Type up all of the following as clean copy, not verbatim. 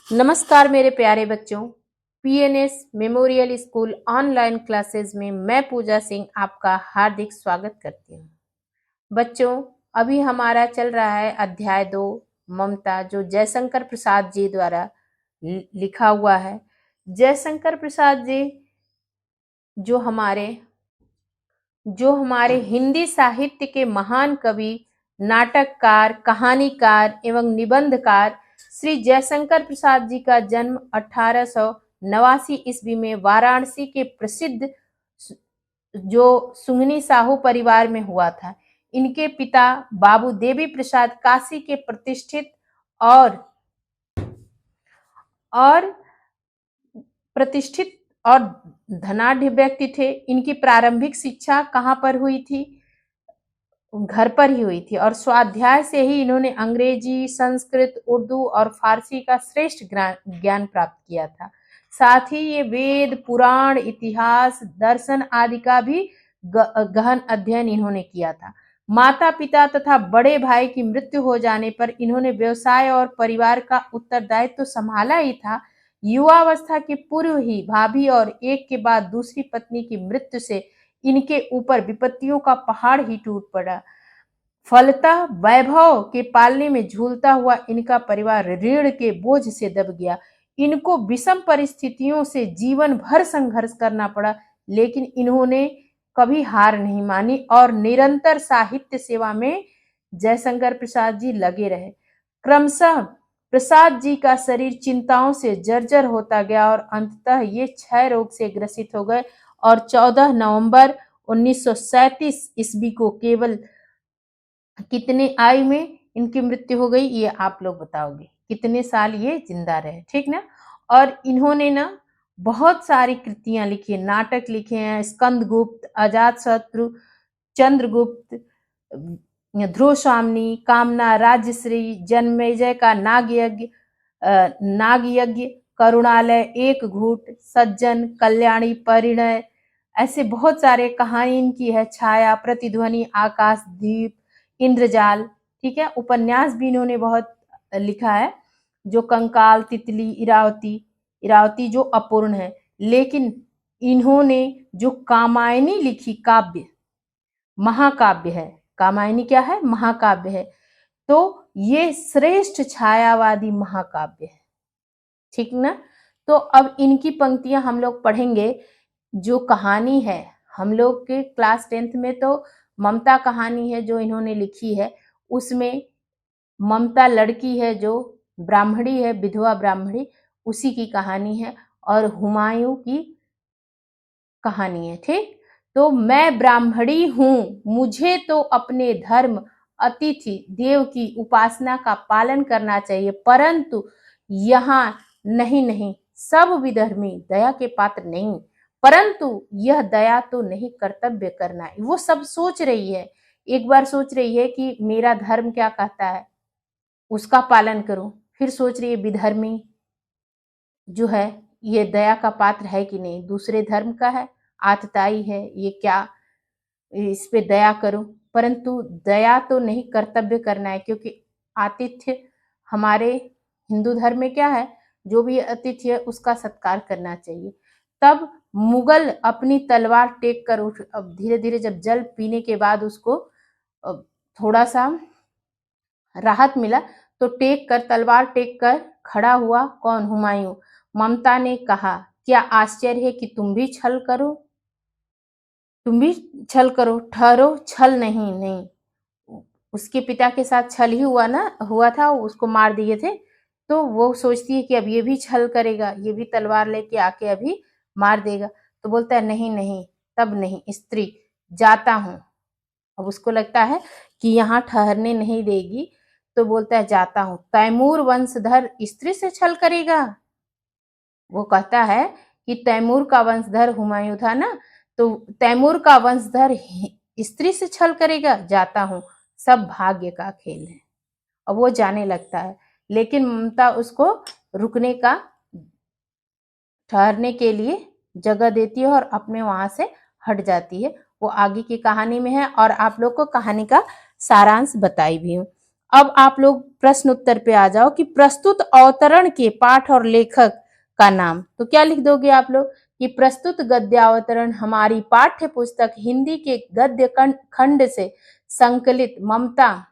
नमस्कार मेरे प्यारे बच्चों। PNS memorial school online classes में मैं पूजा सिंह आपका हार्दिक स्वागत करती हूँ। बच्चों, अभी हमारा चल रहा है अध्याय 2 ममता, जो जयशंकर प्रसाद जी द्वारा लिखा हुआ है। जयशंकर प्रसाद जी जो हमारे हिंदी साहित्य के महान कवि, नाटककार, कहानीकार एवं निबंधकार श्री जयशंकर प्रसाद जी का जन्म 1889 ईस्वी में वाराणसी के प्रसिद्ध जो सुंगनी साहू परिवार में हुआ था। इनके पिता बाबू देवी प्रसाद काशी के प्रतिष्ठित और प्रतिष्ठित और धनाढ्य व्यक्ति थे। इनकी प्रारंभिक शिक्षा कहाँ पर हुई थी? घर पर ही हुई थी और स्वाध्याय से ही इन्होंने अंग्रेजी, संस्कृत, उर्दू और फारसी का श्रेष्ठ ज्ञान प्राप्त किया था। साथ ही ये वेद, पुराण, इतिहास, दर्शन आदि का भी गहन अध्ययन इन्होंने किया था। माता पिता तथा बड़े भाई की मृत्यु हो जाने पर इन्होंने व्यवसाय और परिवार का उत्तरदायित्व तो संभाला ही था। युवावस्था के पूर्व ही भाभी और एक के बाद दूसरी पत्नी की मृत्यु से इनके ऊपर विपत्तियों का पहाड़ ही टूट पड़ा। फलतः वैभव के पालने में झूलता हुआ इनका परिवार ऋण के बोझ से दब गया। इनको विषम परिस्थितियों से जीवन भर संघर्ष करना पड़ा, लेकिन इन्होंने कभी हार नहीं मानी और निरंतर साहित्य सेवा में जयशंकर प्रसाद जी लगे रहे। क्रमशः प्रसाद जी का शरीर चिंताओं से जर्जर होता गया और अंततः ये क्षय रोग से ग्रसित हो गए और 14 नवंबर 1937 ईस्वी को केवल कितने आयु में इनकी मृत्यु हो गई, ये आप लोग बताओगे। कितने साल ये जिंदा रहे, ठीक ना। और इन्होंने ना बहुत सारी कृतियां लिखी, नाटक लिखे हैं। स्कंदगुप्त, अजातशत्रु, चंद्रगुप्त, ध्रुव स्वामिनी, कामना, राजश्री, जन्मेजय का नाग यज्ञ, करुणालय, एक घूट, सज्जन, कल्याणी, परिणय, ऐसे बहुत सारे कहानी इनकी है। छाया, प्रतिध्वनि, आकाशदीप, इंद्रजाल, ठीक है। उपन्यास भी इन्होंने बहुत लिखा है, जो कंकाल, तितली, इरावती जो अपूर्ण है। लेकिन इन्होंने जो कामायनी लिखी, काव्य, महाकाव्य है। कामायनी क्या है? महाकाव्य है। तो ये श्रेष्ठ छायावादी महाकाव्य है, ठीक ना। तो अब इनकी पंक्तियां हम लोग पढ़ेंगे। जो कहानी है, हम लोग के क्लास 10th में तो ममता कहानी है जो इन्होंने लिखी है। उसमें ममता लड़की है जो ब्राह्मणी है, विधवा ब्राह्मणी, उसी की कहानी है और हुमायूं की कहानी है, ठीक। तो मैं ब्राह्मणी हूँ, मुझे तो अपने धर्म, अतिथि देव की उपासना का पालन करना चाहिए, परंतु यहाँ नहीं, सब विधर्मी दया के पात्र नहीं, परंतु यह दया तो नहीं, कर्तव्य करना है। वो सब सोच रही है, एक बार सोच रही है कि मेरा धर्म क्या कहता है, उसका पालन करूं। फिर सोच रही है विधर्मी जो है ये दया का पात्र है कि नहीं, दूसरे धर्म का है, आतताई है, ये क्या इस पे दया करूं। परंतु दया तो नहीं, कर्तव्य करना है, क्योंकि आतिथ्य हमारे हिंदू धर्म में क्या है, जो भी अतिथि है उसका सत्कार करना चाहिए। तब मुगल अपनी तलवार टेक कर उठ, अब धीरे धीरे जब जल पीने के बाद उसको थोड़ा सा राहत मिला, तो तलवार टेक कर खड़ा हुआ। कौन? हुमायूं। ममता ने कहा, क्या आश्चर्य है कि तुम भी छल करो, ठहरो, छल नहीं। उसके पिता के साथ छल ही हुआ था, उसको मार दिए थे। तो वो सोचती है कि अब ये भी छल करेगा, ये भी तलवार लेके आके अभी मार देगा। तो बोलता है नहीं, तब नहीं, स्त्री, जाता हूं। अब उसको लगता है कि यहाँ ठहरने नहीं देगी, तो बोलता है जाता हूं। तैमूर वंशधर स्त्री से छल करेगा? वो कहता है कि तैमूर का वंशधर हुमायूं था ना, तो तैमूर का वंशधर स्त्री से छल करेगा? जाता हूं, सब भाग्य का खेल है। अब वो जाने लगता है, लेकिन ममता उसको रुकने का, ठहरने के लिए जगह देती है और अपने वहां से हट जाती है। वो आगे की कहानी में है और आप लोग को कहानी का सारांश बताई भी हूँ। अब आप लोग प्रश्न उत्तर पे आ जाओ कि प्रस्तुत अवतरण के पाठ और लेखक का नाम। तो क्या लिख दोगे आप लोग कि प्रस्तुत गद्यावतरण हमारी पाठ्य पुस्तक हिंदी के गद्य खंड से संकलित ममता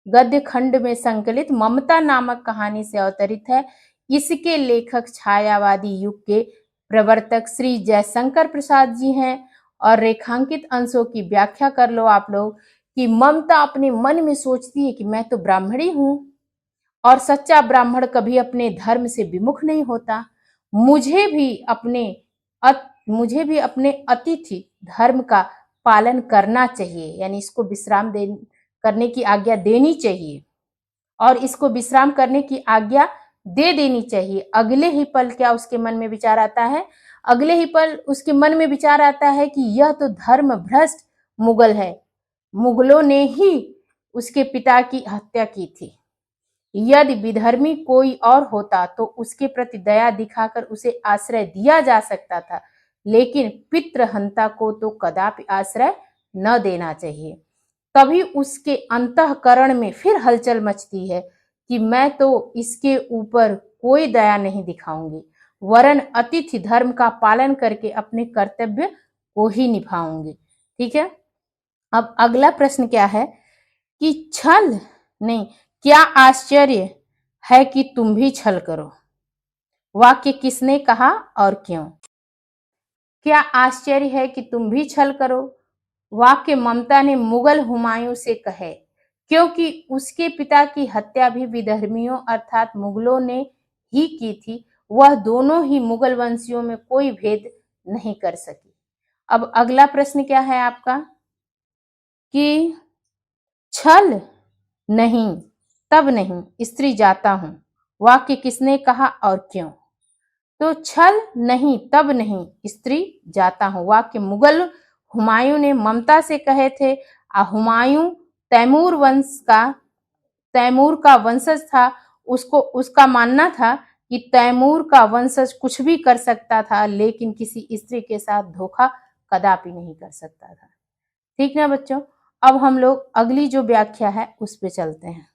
गद्य खंड में संकलित ममता नामक कहानी से अवतरित है। इसके लेखक छायावादी युग के प्रवर्तक श्री जयशंकर प्रसाद जी हैं। और रेखांकित अंशों की व्याख्या कर लो आप लोग कि ममता अपने मन में सोचती है कि मैं तो ब्राह्मणी हूं और सच्चा ब्राह्मण कभी अपने धर्म से विमुख नहीं होता। मुझे भी अपने अतिथि धर्म का पालन करना चाहिए, यानी इसको विश्राम करने की आज्ञा देनी चाहिए और इसको विश्राम करने की आज्ञा दे देनी चाहिए। अगले ही पल क्या उसके मन में विचार आता है? अगले ही पल उसके मन में विचार आता है कि यह तो धर्म भ्रष्ट मुगल है, मुगलों ने ही उसके पिता की हत्या की थी। यदि विधर्मी कोई और होता तो उसके प्रति दया दिखाकर उसे आश्रय दिया जा सकता था, लेकिन पितृहंता को तो कदापि आश्रय न देना चाहिए। तभी उसके अंतःकरण में फिर हलचल मचती है कि मैं तो इसके ऊपर कोई दया नहीं दिखाऊंगी, वरन अतिथि धर्म का पालन करके अपने कर्तव्य को ही निभाऊंगी। ठीक है, अब अगला प्रश्न क्या है कि छल नहीं, क्या आश्चर्य है कि तुम भी छल करो। वाक्य किसने कहा और क्यों? क्या आश्चर्य है कि तुम भी छल करो। वाक्य ममता ने मुगल हुमायूं से कहे, क्योंकि उसके पिता की हत्या भी विधर्मियों अर्थात मुगलों ने ही की थी। वह दोनों ही मुगल वंशियों में कोई भेद नहीं कर सकी। अब अगला प्रश्न क्या है आपका कि छल नहीं तब नहीं स्त्री जाता हूं। वाक्य किसने कहा और क्यों? तो छल नहीं तब नहीं स्त्री जाता हूं वाक्य मुगल हुमायूं ने ममता से कहे थे। हुमायूं तैमूर का वंशज था। उसका मानना था कि तैमूर का वंशज कुछ भी कर सकता था, लेकिन किसी स्त्री के साथ धोखा कदापि नहीं कर सकता था। ठीक ना बच्चों, अब हम लोग अगली जो व्याख्या है उस पे चलते हैं।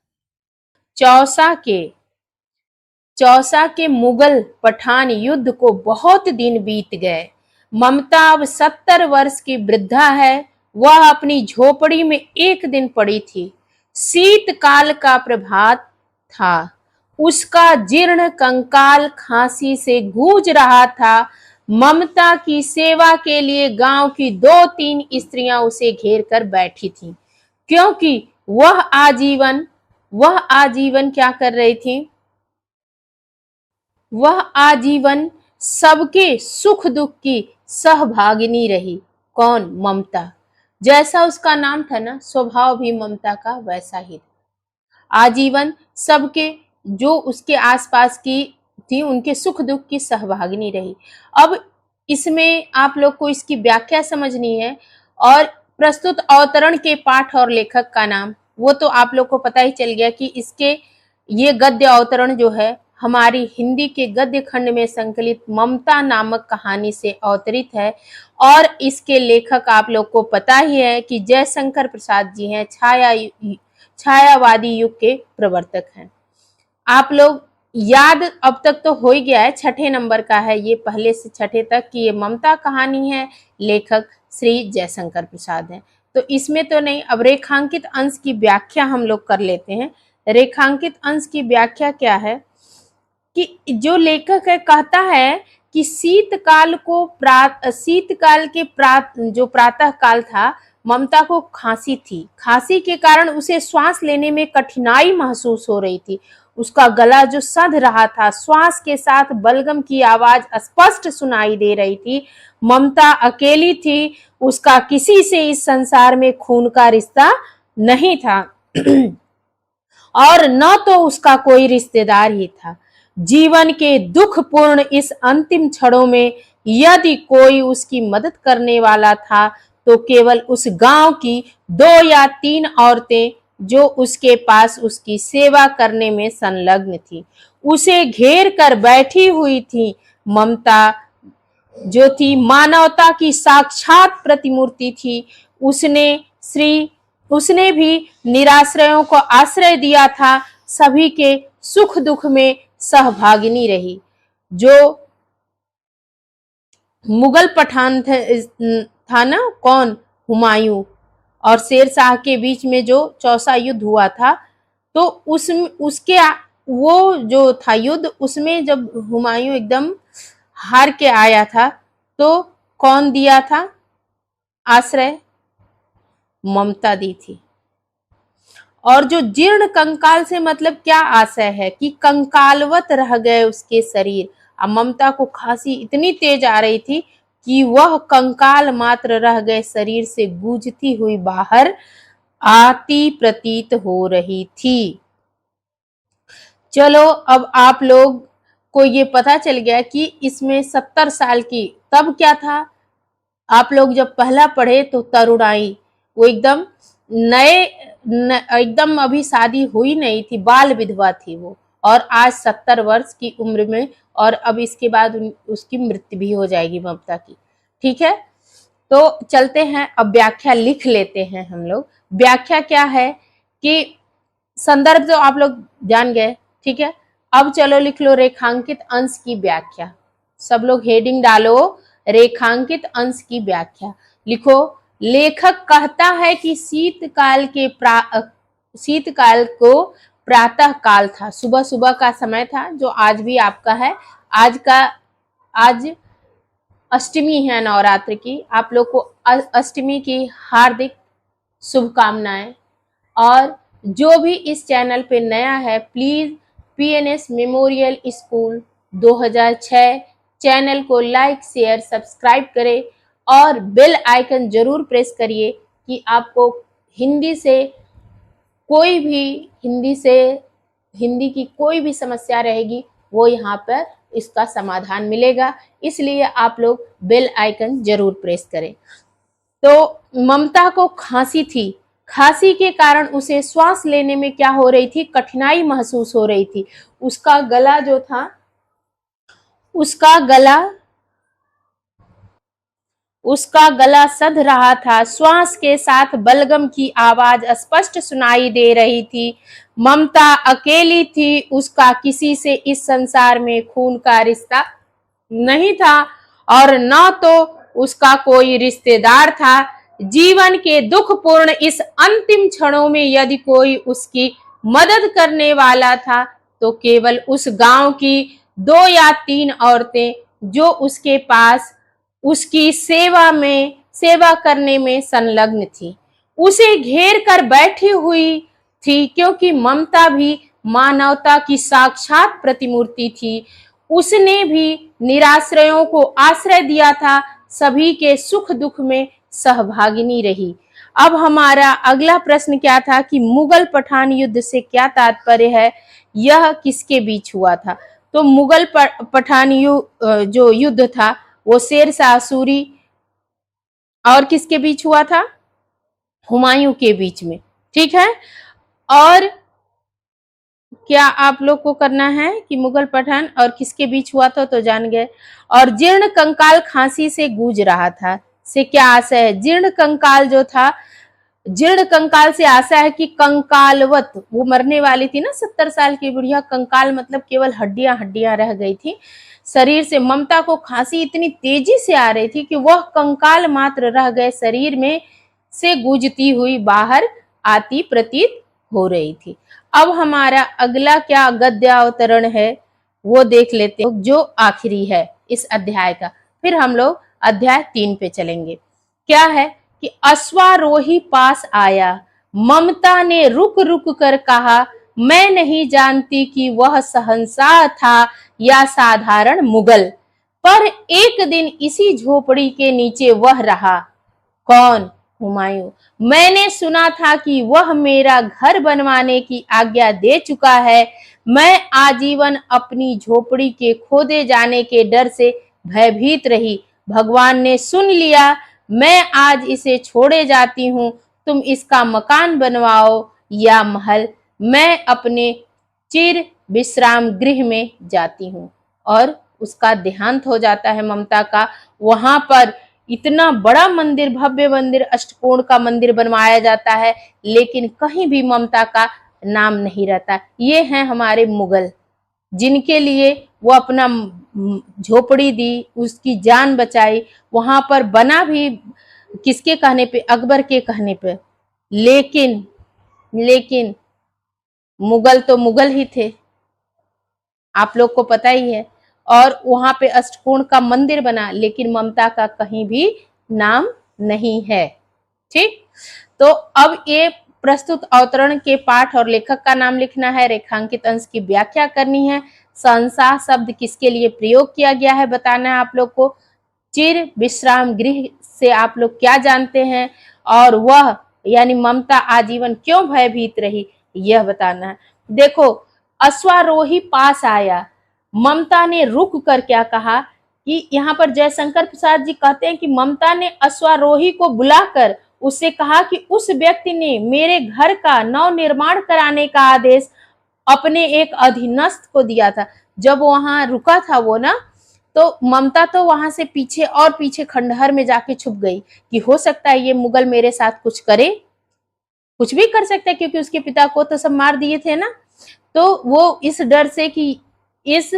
चौसा के मुगल पठान युद्ध को बहुत दिन बीत गए। ममता अब 70 वर्ष की वृद्धा है। वह अपनी झोपड़ी में एक दिन पड़ी थी। शीतकाल का प्रभात था। उसका जीर्ण कंकाल खांसी से गूंज रहा था। ममता की सेवा के लिए गांव की 2-3 स्त्रियां उसे घेर कर बैठी थीं, क्योंकि वह आजीवन क्या कर रही थी? वह आजीवन सबके सुख दुख की सहभागिनी रही। कौन? ममता। जैसा उसका नाम था ना, स्वभाव भी ममता का वैसा ही था। आजीवन सबके जो उसके आसपास की थी उनके सुख दुख की सहभागिनी रही। अब इसमें आप लोग को इसकी व्याख्या समझनी है और प्रस्तुत अवतरण के पाठ और लेखक का नाम वो तो आप लोग को पता ही चल गया कि इसके ये गद्य अवतरण जो है हमारी हिंदी के गद्य खंड में संकलित ममता नामक कहानी से अवतरित है। और इसके लेखक आप लोग को पता ही है कि जयशंकर प्रसाद जी हैं, छायावादी युग के प्रवर्तक हैं। आप लोग याद अब तक तो हो ही गया है, 6ठे नंबर का है ये, पहले से 6ठे तक की ये ममता कहानी है, लेखक श्री जयशंकर प्रसाद हैं। तो इसमें तो नहीं, अब रेखांकित अंश की व्याख्या हम लोग कर लेते हैं। रेखांकित अंश की व्याख्या क्या है कि जो लेखक है कहता है कि शीतकाल के जो प्रातः काल था, ममता को खांसी थी। खांसी के कारण उसे श्वास लेने में कठिनाई महसूस हो रही थी। उसका गला जो सध रहा था, श्वास के साथ बलगम की आवाज स्पष्ट सुनाई दे रही थी। ममता अकेली थी, उसका किसी से इस संसार में खून का रिश्ता नहीं था और न तो उसका कोई रिश्तेदार ही था। जीवन के दुखपूर्ण इस अंतिम क्षणों में यदि कोई उसकी मदद करने वाला था तो केवल उस गांव की 2 या 3 औरतें जो उसके पास उसकी सेवा करने में संलग्न थी, उसे घेर कर बैठी हुई थी। ममता जो थी मानवता की साक्षात प्रतिमूर्ति थी। उसने श्री उसने भी निराश्रयों को आश्रय दिया था, सभी के सुख दुख में सहभागिनी रही। जो मुगल पठान था ना, कौन, हुमायूं और शेर शाह के बीच में जो चौसा युद्ध हुआ था, तो उसके वो जो था युद्ध, उसमें जब हुमायूं एकदम हार के आया था, तो कौन दिया था आश्रय? ममता दी थी। और जो जीर्ण कंकाल से मतलब क्या आशय है कि कंकालवत रह गए उसके शरीर। अब ममता को खांसी इतनी तेज आ रही थी कि वह कंकाल मात्र रह गए शरीर से गूंजती हुई बाहर आती प्रतीत हो रही थी। चलो, अब आप लोग को ये पता चल गया कि इसमें 70 साल की, तब क्या था, आप लोग जब पहला पढ़े तो तरुणाई, वो एकदम एकदम अभी शादी हुई नहीं थी, बाल विधवा थी वो, और आज 70 वर्ष की उम्र में, और अब इसके बाद उसकी मृत्यु भी हो जाएगी ममता की। ठीक है, तो चलते हैं, अब व्याख्या लिख लेते हैं हम लोग। व्याख्या क्या है कि संदर्भ तो आप लोग जान गए, ठीक है। अब चलो लिख लो रेखांकित अंश की व्याख्या। सब लोग हेडिंग डालो, रेखांकित अंश की व्याख्या लिखो। लेखक कहता है कि शीतकाल को प्रातः काल था, सुबह सुबह का समय था, जो आज भी आपका है। आज अष्टमी है नवरात्र की, आप लोग को अष्टमी की हार्दिक शुभकामनाएं। और जो भी इस चैनल पे नया है, please PNS memorial school 2006 channel को लाइक शेयर सब्सक्राइब करें और बेल आइकन जरूर प्रेस करिए कि आपको हिंदी की कोई भी समस्या रहेगी वो यहाँ पर इसका समाधान मिलेगा, इसलिए आप लोग बेल आइकन जरूर प्रेस करें। तो ममता को खांसी थी, खांसी के कारण उसे श्वास लेने में क्या हो रही थी, कठिनाई महसूस हो रही थी। उसका गला जो था, उसका गला सध रहा था, श्वास के साथ बलगम की आवाज स्पष्ट सुनाई दे रही थी। ममता अकेली थी, उसका किसी से इस संसार में खून का रिश्ता नहीं था और न तो उसका कोई रिश्तेदार था। जीवन के दुखपूर्ण इस अंतिम क्षणों में यदि कोई उसकी मदद करने वाला था तो केवल उस गांव की 2 या 3 औरतें जो उसके पास उसकी सेवा करने में संलग्न थी, उसे घेर कर बैठी हुई थी, क्योंकि ममता भी मानवता की साक्षात प्रतिमूर्ति थी। उसने भी निराश्रयों को आश्रय दिया था, सभी के सुख दुख में सहभागिनी रही। अब हमारा अगला प्रश्न क्या था कि मुगल पठान युद्ध से क्या तात्पर्य है, यह किसके बीच हुआ था? तो मुगल पठान जो युद्ध था वो शेर शाह सूरी और किसके बीच हुआ था? हुमायूं के बीच में, ठीक है। और क्या आप लोग को करना है कि मुगल पठान और किसके बीच हुआ था, तो जान गए। और जीर्ण कंकाल खांसी से गूंज रहा था, से क्या आशय है? जीर्ण कंकाल जो था, जीर्ण कंकाल से आशा है कि कंकालवत, वो मरने वाली थी ना 70 साल की बुढ़िया, कंकाल मतलब केवल हड्डियां हड्डियां रह गई थी शरीर से। ममता को खांसी इतनी तेजी से आ रही थी कि वह कंकाल मात्र रह गए शरीर में से गूंजती हुई बाहर आती प्रतीत हो रही थी। अब हमारा अगला क्या गद्य अवतरण है वो देख लेते हैं, जो आखिरी है इस अध्याय का। फिर हम लोग अध्याय 3 पे चलेंगे। क्या है कि अश्वारोही पास आया, ममता ने रुक रुक कर कहा, मैं नहीं जानती कि वह शहंशाह था या साधारण मुगल, पर एक दिन इसी झोपड़ी के नीचे वह रहा। कौन? हुमायूं। मैंने सुना था कि वह मेरा घर बनवाने की आज्ञा दे चुका है। मैं आजीवन अपनी झोपड़ी के खोदे जाने के डर से भयभीत रही। भगवान ने सुन लिया, मैं आज इसे छोड़े जाती हूँ। तुम इसका मकान बनवाओ या महल, मैं अपने चिर विश्राम गृह में जाती हूँ। और उसका देहांत हो जाता है ममता का। वहां पर इतना बड़ा मंदिर, भव्य मंदिर, अष्टकोण का मंदिर बनवाया जाता है, लेकिन कहीं भी ममता का नाम नहीं रहता। ये हैं हमारे मुगल, जिनके लिए वो अपना झोपड़ी दी, उसकी जान बचाई, वहां पर बना भी किसके कहने पे, अकबर के कहने पे। लेकिन मुगल तो मुगल ही थे, आप लोग को पता ही है। और वहां पे अष्टकोण का मंदिर बना, लेकिन ममता का कहीं भी नाम नहीं है। ठीक, तो अब ये प्रस्तुत अवतरण के पाठ और लेखक का नाम लिखना है, रेखांकित अंश की व्याख्या करनी है, शहंशाह शब्द किसके लिए प्रयोग किया गया है बताना है आप लोग को, चिर विश्राम गृह से आप लोग क्या जानते हैं, और वह यानी ममता आजीवन क्यों भयभीत रही, यह बताना है। देखो, अश्वारोही पास आया, ममता ने रुक कर क्या कहा कि यहाँ पर जयशंकर प्रसाद जी कहते हैं कि ममता ने अश्वारोही को बुलाकर उससे कहा कि उस व्यक्ति ने मेरे घर का नव निर्माण कराने का आदेश अपने एक अधीनस्थ को दिया था। जब वहां रुका था वो ना, तो ममता तो वहां से पीछे और पीछे खंडहर में जाके छुप गई कि हो सकता है ये मुगल मेरे साथ कुछ करे, कुछ भी कर सकता है, क्योंकि उसके पिता को तो सब मार दिए थे ना। तो वो इस डर से कि इस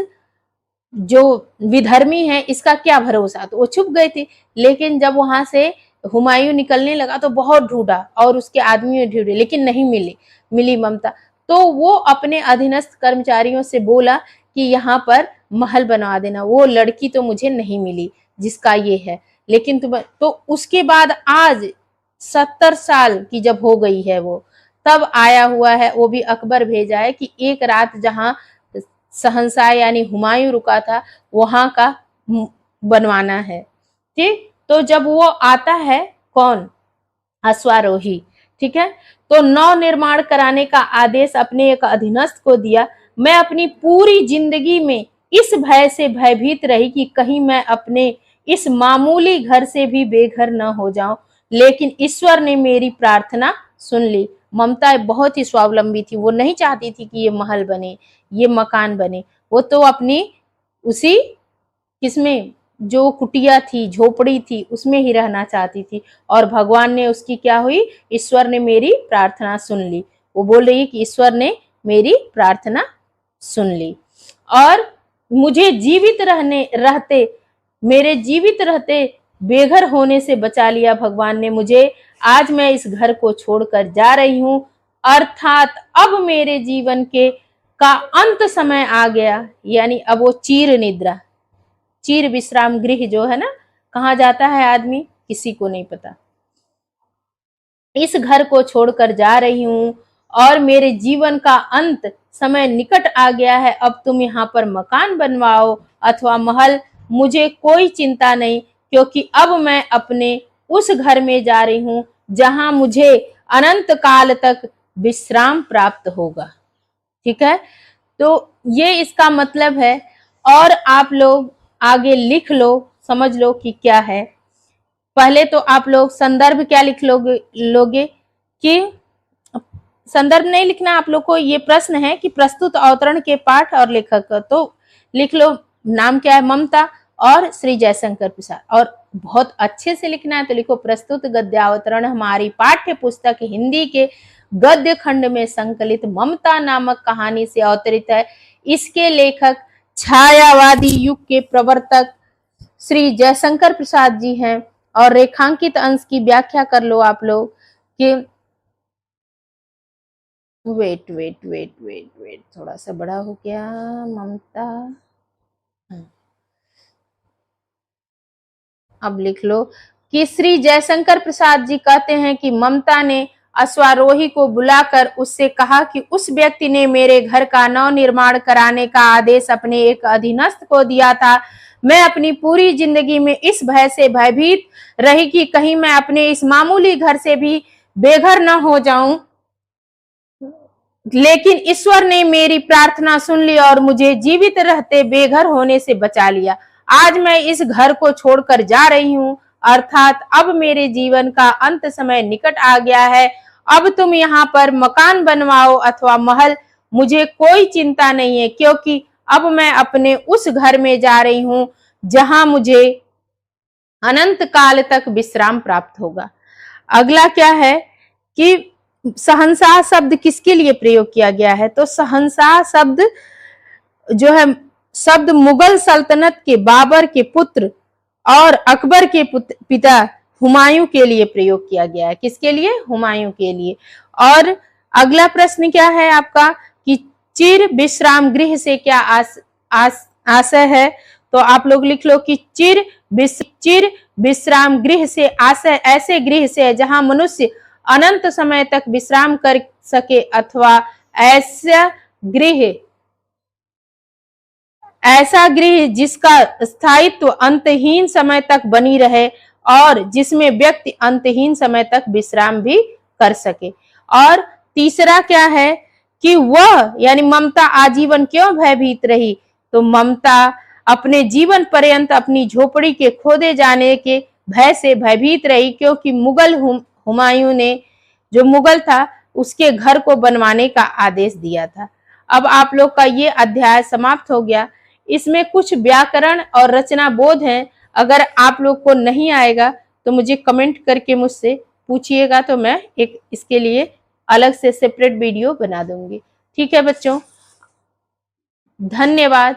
जो विधर्मी है इसका क्या भरोसा, तो वो छुप गए थे। लेकिन जब वहां से हुमायूं निकलने लगा तो बहुत ढूंढा और उसके आदमी ढूंढे, लेकिन नहीं मिली ममता। तो वो अपने अधीनस्थ कर्मचारियों से बोला कि यहाँ पर महल बनवा देना, वो लड़की तो मुझे नहीं मिली जिसका ये है, लेकिन तुम। तो उसके बाद आज 70 साल की जब हो गई है वो, तब आया हुआ है, वो भी अकबर भेजा है कि एक रात जहां शहंशाह यानी हुमायूं रुका था वहां का बनवाना है। ठीक, तो जब वो आता है, कौन, अश्वारोही, ठीक है, तो नव निर्माण कराने का आदेश अपने एक अधीनस्थ को दिया। मैं अपनी पूरी जिंदगी में इस भय से भयभीत रही कि कहीं मैं अपने इस मामूली घर से भी बेघर न हो जाऊं, लेकिन ईश्वर ने मेरी प्रार्थना सुन ली। ममता बहुत ही स्वावलंबी थी, वो नहीं चाहती थी कि ये महल बने, ये मकान बने। वो तो अपनी उसी किसमें, जो कुटिया थी, झोपड़ी थी, उसमें ही रहना चाहती थी। और भगवान ने उसकी क्या हुई, ईश्वर ने मेरी प्रार्थना सुन ली। वो बोल रही है कि ईश्वर ने मेरी प्रार्थना सुन ली और मुझे मेरे जीवित रहते बेघर होने से बचा लिया भगवान ने मुझे। आज मैं इस घर को छोड़कर जा रही हूं, अर्थात अब मेरे जीवन का अंत समय आ गया। यानी अब वो चीर निद्रा, चीर विश्राम गृह जो है ना, कहाँ जाता है आदमी, किसी को नहीं पता। इस घर को छोड़कर जा रही हूं और मेरे जीवन का अंत समय निकट आ गया है। अब तुम यहाँ पर मकान बनवाओ अथवा महल, मुझे कोई चिंता नहीं, क्योंकि अब मैं अपने उस घर में जा रही हूं जहां मुझे अनंत काल तक विश्राम प्राप्त होगा। ठीक है, तो ये इसका मतलब है। और आप लोग आगे लिख लो, समझ लो कि क्या है। पहले तो आप लोग संदर्भ क्या लिख लोगे कि संदर्भ नहीं लिखना आप लोग को, ये प्रश्न है कि प्रस्तुत अवतरण के पाठ और लेखक, तो लिख लो नाम क्या है, ममता और श्री जयशंकर प्रसाद। और बहुत अच्छे से लिखना है तो लिखो प्रस्तुत गद्यावतरण हमारी पाठ्य पुस्तक हिंदी के गद्य खंड में संकलित ममता नामक कहानी से अवतरित है। इसके लेखक छायावादी युग के प्रवर्तक श्री जयशंकर प्रसाद जी हैं। और रेखांकित अंश की व्याख्या कर लो आप लोग कि वेट थोड़ा सा बड़ा हो गया, ममता, अब लिख लो कि श्री जयशंकर प्रसाद जी कहते हैं कि ममता ने अश्वारोही को बुलाकर उससे कहा कि उस व्यक्ति ने मेरे घर का नव निर्माण कराने का आदेश अपने एक अधीनस्थ को दिया था। मैं अपनी पूरी जिंदगी में इस भय से भयभीत रही कि कहीं मैं अपने इस मामूली घर से भी बेघर न हो जाऊं, लेकिन ईश्वर ने मेरी प्रार्थना सुन ली और मुझे जीवित रहते बेघर होने से बचा लिया। आज मैं इस घर को छोड़कर जा रही हूं, अर्थात अब मेरे जीवन का अंत समय निकट आ गया है। अब तुम यहाँ पर मकान बनवाओ अथवा महल, मुझे कोई चिंता नहीं है, क्योंकि अब मैं अपने उस घर में जा रही हूं जहां मुझे अनंत काल तक विश्राम प्राप्त होगा। अगला क्या है कि शहंशाह शब्द किसके लिए प्रयोग किया गया है? तो शहंशाह शब्द जो है शब्द मुगल सल्तनत के बाबर के पुत्र और अकबर के पिता हुमायूं के लिए प्रयोग किया गया है। किसके लिए? हुमायूं के लिए। और अगला प्रश्न क्या है आपका कि चिर विश्राम गृह से क्या आशय है? तो आप लोग लिख लो कि चिर विश्राम गृह से आशय ऐसे गृह से है जहां मनुष्य अनंत समय तक विश्राम कर सके, अथवा ऐसा गृह जिसका स्थायित्व अंतहीन समय तक बनी रहे और जिसमें व्यक्ति अंतहीन समय तक विश्राम भी कर सके। और तीसरा क्या है कि वह यानी ममता आजीवन क्यों भयभीत रही? तो ममता अपने जीवन पर्यंत अपनी झोपड़ी के खोदे जाने के भय से भयभीत रही, क्योंकि मुगल हुमायूं ने, जो मुगल था, उसके घर को बनवाने का आदेश दिया था। अब आप लोग का ये अध्याय समाप्त हो गया। इसमें कुछ व्याकरण और रचना बोध हैं, अगर आप लोग को नहीं आएगा तो मुझे कमेंट करके मुझसे पूछिएगा, तो मैं एक इसके लिए अलग से सेपरेट वीडियो बना दूंगी। ठीक है बच्चों, धन्यवाद।